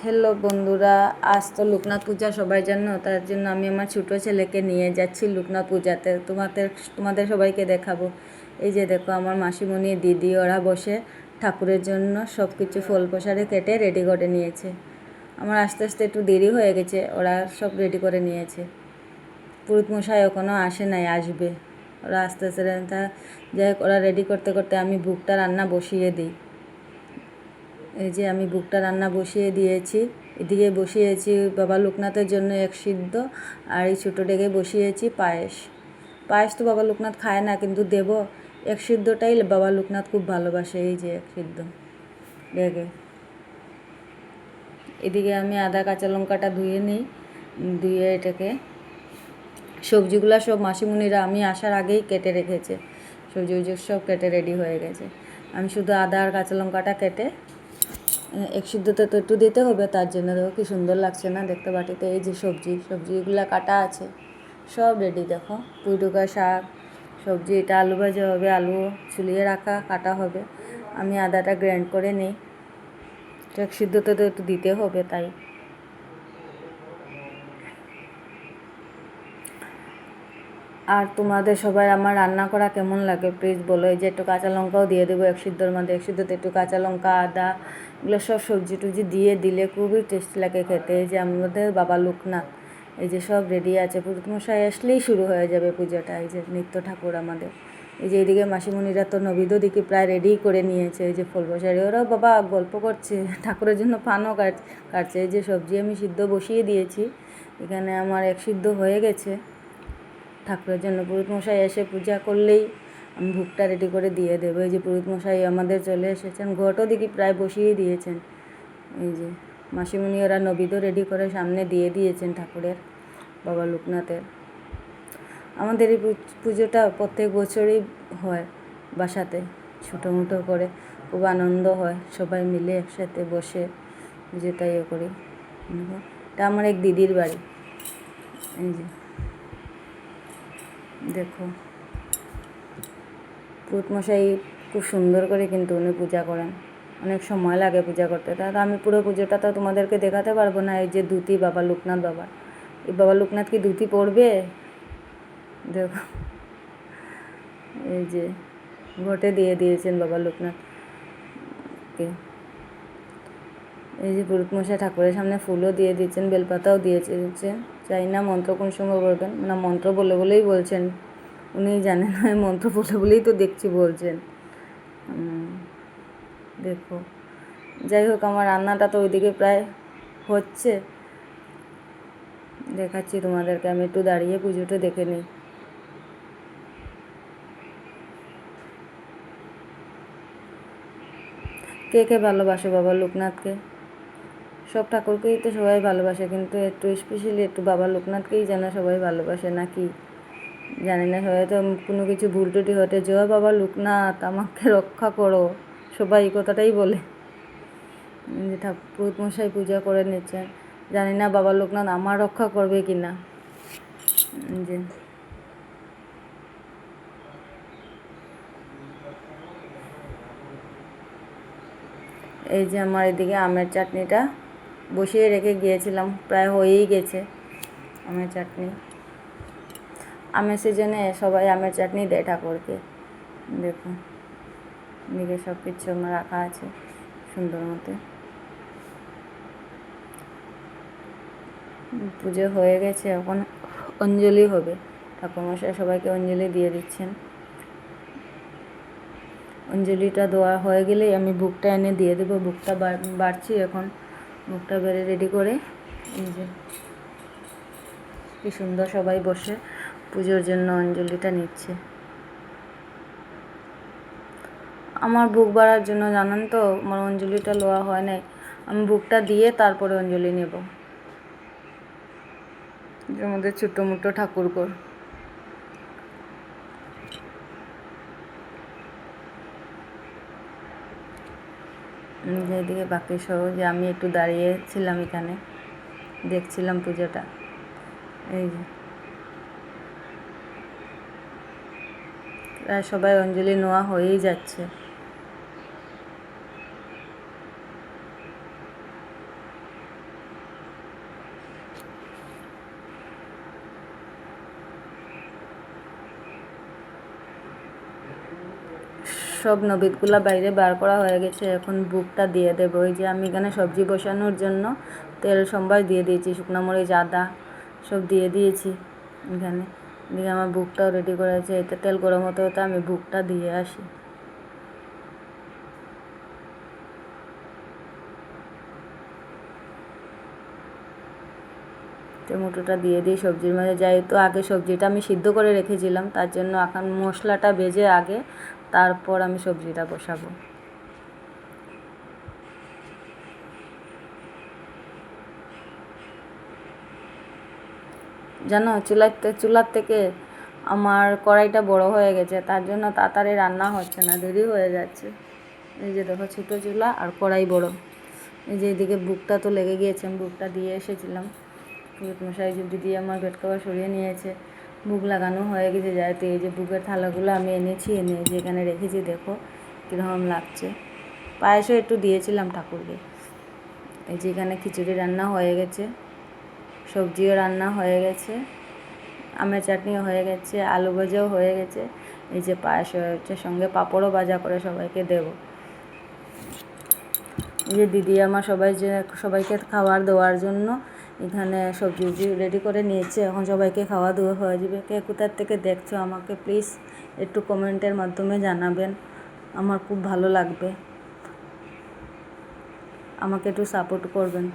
Hello বন্ধুরা, আজ তো লোকনাথ পূজা সবাই জানো, তার জন্য আমি আমার ছোটো ছেলেকে নিয়ে যাচ্ছি লোকনাথ পূজাতে। তোমাদের সবাইকে দেখাবো। এই যে দেখো, আমার মাসিমণি, দিদি ওরা বসে ঠাকুরের জন্য সব কিছু ফল প্রসাদে কেটে রেডি করে নিয়েছে। আমার আস্তে আস্তে একটু দেরি হয়ে গেছে, ওরা সব রেডি করে নিয়েছে। পুরোহিত মশাই এখনও আসে নাই, আসবে। ওরা আস্তে আস্তে যাই হোক, ওরা রেডি করতে করতে আমি ভোগটা রান্না বসিয়ে দিই। এই যে আমি ভোগটা রান্না বসিয়ে দিয়েছি। এদিকে বসিয়েছি বাবা লোকনাথের জন্য এক সিদ্ধ, আর এই ছোটো ডেকে বসিয়েছি পায়েস। পায়েস তো বাবা লোকনাথ খায় না, কিন্তু দেব এক সিদ্ধটাই বাবা লোকনাথ খুব ভালোবাসে। এই যে এক সিদ্ধ ডেকে। এদিকে আমি আদা কাঁচা লঙ্কাটা ধুয়ে নিই, ধুয়ে এটাকে সবজিগুলো সব মাসিমণিরা আমি আসার আগেই কেটে রেখেছে। সবজি সব কেটে রেডি হয়ে গেছে। আমি শুধু আদা আর কাঁচা লঙ্কাটা কেটে এক সিদ্ধতে তো একটু দিতে হবে, তার জন্য দেখো কি সুন্দর লাগছে না দেখতে বাটিতে। এই যে সবজিগুলো কাটা আছে, সব রেডি। দেখো পুঁইডুকা শাক, সবজি, এটা আলু ভাজা হবে, আলু ছুলিয়ে রাখা কাটা হবে। আমি আদাটা গ্রাইন্ড করে নিই, এক সিদ্ধতে তো একটু দিতে হবে, তাই। আর তোমাদের সবাই আমার রান্না করা কেমন লাগে প্লিজ বলো। এই যে একটু কাঁচা লঙ্কাও দিয়ে দেবো এক সিদ্ধর মধ্যে। এক সিদ্ধতে একটু কাঁচা লঙ্কা, আদা, এগুলো সব সবজি টুজি দিয়ে দিলে খুবই টেস্টি লাগে খেতে। এই যে আমাদের বাবা লোকনাথ, এই যে সব রেডি আছে। পুরোহিত মশাই আসলেই শুরু হয়ে যাবে পুজোটা। এই যে নিত্য ঠাকুর আমাদের। এই যে এইদিকে মাসিমণিরা তো নবিদও দিকে প্রায় রেডি করে নিয়েছে। এই যে ফল প্রসাদী, ওরাও বাবা গল্প করছে, ঠাকুরের জন্য পানও কাটছে। এই যে সবজি আমি সিদ্ধ বসিয়ে দিয়েছি, এখানে আমার এক সিদ্ধ হয়ে গেছে। ঠাকুরের জন্য পুরোহিত মশাই এসে পূজা করলেই আমি ভোগটা রেডি করে দিয়ে দেবো। এই যে পুরোহিত মশাই আমাদের চলে এসেছেন, ঘটও দিকে প্রায় বসিয়ে দিয়েছেন। এই যে মাসিমণি ওরা নবিদও রেডি করে সামনে দিয়ে দিয়েছেন ঠাকুরের, বাবা লোকনাথের। আমাদের এই পুজোটা প্রত্যেক বছরই হয় বাসাতে, ছোটো মোটো করে, খুব আনন্দ হয়, সবাই মিলে একসাথে বসে পুজোটা ইয়ে করি। এটা আমার এক দিদির বাড়ি। এই যে দেখো, পুরোহিত মশাই খুব সুন্দর করে কিন্তু উনি পূজা করেন, অনেক সময় লাগে পূজা করতে। তাহলে আমি পুরো পুজোটা তো তোমাদেরকে দেখাতে পারবো না। এই যে ধুতি বাবা লোকনাথ বাবার, এই বাবা লোকনাথ কি ধুতি পরবে? দেখো, এই যে ঘটে দিয়ে দিয়েছেন বাবা লোকনাথকে। এই যে পুরোহিত মশাই ঠাকুরের সামনে ফুলও দিয়ে দিয়েছেন, বেলপাতাও দিয়েছেন। চাই না মন্ত্র কোন সময় বলবেন না, মন্ত্র বলেই বলছেন, উনি জানেন না, মন্ত্র বলেই তো দেখছি বলছেন। দেখো, যাই হোক, আমার রান্নাটা তো ওইদিকে প্রায় হচ্ছে, দেখাচ্ছি তোমাদেরকে। আমি একটু দাঁড়িয়ে পুজোটা দেখে নিই। কে কে ভালোবাসে বাবা লোকনাথকে? সব ঠাকুরকেই তো সবাই ভালোবাসে, কিন্তু একটু স্পেশালি একটু বাবা লোকনাথকেই যেন সবাই ভালোবাসে, নাকি জানি না। সবাই তো কোনো কিছু ভুল টুটি হতে, জয় বাবা লোকনাথ আমাকে রক্ষা করো, সবাই এই কথাটাই বলে। যে পুরোহিত মশাই পূজা করে নিচ্ছেন, জানি না বাবা লোকনাথ আমার রক্ষা করবে কি না। যে এই যে আমার এদিকে আমের চাটনিটা বসিয়ে রেখে গিয়েছিলাম, প্রায় হয়েই গেছে আমের চাটনি। আমের সিজনে সবাই আমের চাটনি দেয় ঠাকুরকে। দেখুন, এদিকে সব কিছু আমার রাখা আছে সুন্দর মতো। পুজো হয়ে গেছে, এখন অঞ্জলি হবে। ঠাকুরমশাই সবাইকে অঞ্জলি দিয়ে দিচ্ছেন। অঞ্জলিটা দেওয়া হয়ে গেলেই আমি ভোগটা এনে দিয়ে দেবো। ভোগটা বাড়ছি এখন, ভোগটা বেড়ে রেডি করে। এই যে কি সুন্দর সবাই বসে পুজোর জন্য অঞ্জলিটা নিচ্ছে। আমার ভোগ বাড়ার জন্য জানেন তো, আমার অঞ্জলিটা লওয়া হয় নাই। আমি ভোগটা দিয়ে তারপরে অঞ্জলি নেব। আমাদের ছোটো মোটো ঠাকুরঘর। যেদিকে বাকি সব, যে আমি একটু দাঁড়িয়েছিলাম এখানে, দেখছিলাম পুজোটা। এই যে প্রায় সবাই অঞ্জলি নেওয়া হয়েই যাচ্ছে। সব নবিদগুলা বাইরে বার করা হয়ে গেছে, এখন বুকটা দিয়ে দেবো। ওই যে আমি এখানে সবজি বসানোর জন্য তেল সম্বার দিয়ে দিয়েছি, শুকনো মরিচ আদা সব দিয়ে দিয়েছি এখানে। দিয়ে আমার বুকটাও রেডি করেছে, এতে তেল গরম হতে হতে আমি বুকটা দিয়ে আসি। টমেটোটা দিয়ে দিই সবজির মাঝে, যেহেতু আগে সবজিটা আমি সিদ্ধ করে রেখেছিলাম, তার জন্য এখন মশলাটা ভেজে আগে তারপর আমি সবজিটা বসাবো। জানো চুলার থেকে আমার কড়াইটা বড় হয়ে গেছে, তার জন্য তাড়াতাড়ি রান্না হচ্ছে না, দেরি হয়ে যাচ্ছে। এই যে দেখো ছোটো চুলা আর কড়াই বড়। এই যে এদিকে বুকটা তো লেগে গিয়েছে, আমি বুকটা দিয়ে এসেছিলাম। পুরোহিত মশাই যে দিদি আমার বেড কভার সরিয়ে নিয়েছে, বুক লাগানো হয়ে গেছে। যাইতে এই যে বুকের থালাগুলো আমি এনেছি, এনে যে এখানে রেখেছি, দেখো কীরকম লাগছে। পায়েসও একটু দিয়েছিলাম ঠাকুরকে। এই যে এখানে খিচুড়ি রান্না হয়ে গেছে, সবজিও রান্না হয়ে গেছে, আমের চাটনিও হয়ে গেছে, আলু ভাজাও হয়ে গেছে। এই যে পায়েস হচ্ছে, সঙ্গে পাঁপড়ও ভাজা করে সবাইকে দেব। এই যে দিদি আমার সবাইকে খাবার দেওয়ার জন্য এখানে সবজি রেডি করে নিয়েছে, এখন সবাইকে খাওয়া দাওয়া হয়ে যাবে। কে কোথার থেকে দেখছো আমাকে প্লিজ একটু কমেন্টের মাধ্যমে জানাবেন, আমার খুব ভালো লাগবে, আমাকে একটু সাপোর্ট করবেন।